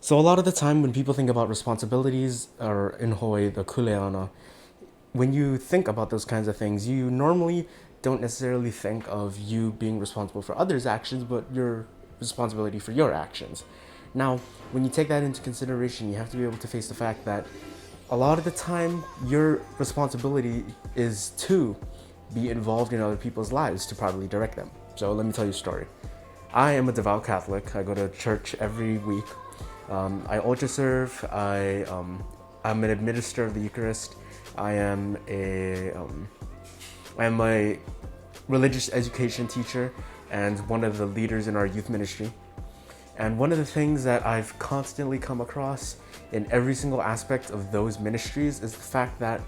So a lot of the time when people think about responsibilities or in Hawaii, the kuleana, when you think about those kinds of things, you normally don't necessarily think of you being responsible for others' actions, but your responsibility for your actions. Now, when you take that into consideration, you have to be able to face the fact that a lot of the time your responsibility is to be involved in other people's lives to properly direct them. So let me tell you a story. I am a devout Catholic. I go to church every week. I ultra serve. I'm an administrator of the Eucharist. I am a religious education teacher and one of the leaders in our youth ministry. And one of the things that I've constantly come across in every single aspect of those ministries is the fact that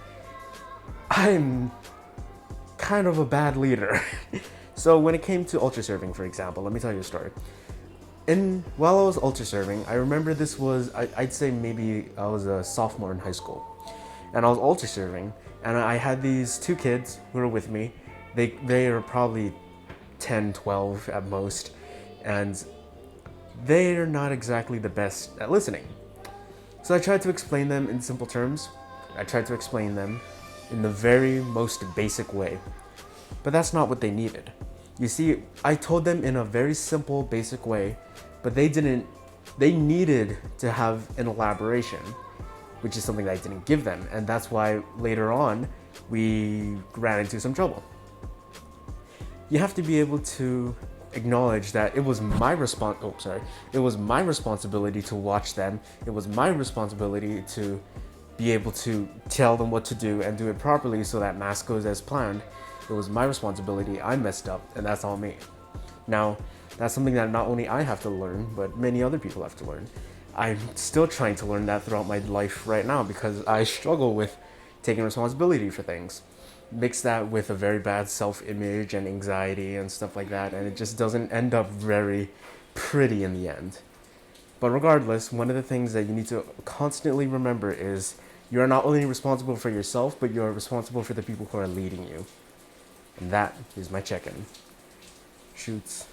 I'm kind of a bad leader. So when it came to ultra serving, for example, let me tell you a story. While I was ultra serving, I remember I'd say maybe I was a sophomore in high school, and I was ultra serving, and I had these two kids who were with me. They are probably 10, 12 at most, and they're not exactly the best at listening. So I tried to explain them in simple terms. I tried to explain them in the very most basic way, but that's not what they needed. You see, I told them in a very simple, basic way, but they didn't. They needed to have an elaboration, which is something that I didn't give them, and that's why later on we ran into some trouble. You have to be able to acknowledge that it was my it was my responsibility to watch them. It was my responsibility to be able to tell them what to do and do it properly so that mass goes as planned. It was my responsibility. I messed up, and that's all me. Now, that's something that not only I have to learn, but many other people have to learn. I'm still trying to learn that throughout my life right now because I struggle with taking responsibility for things. Mix that with a very bad self-image and anxiety and stuff like that, and it just doesn't end up very pretty in the end. But regardless, one of the things that you need to constantly remember is you are not only responsible for yourself, but you are responsible for the people who are leading you. And that is my check-in. Shoots.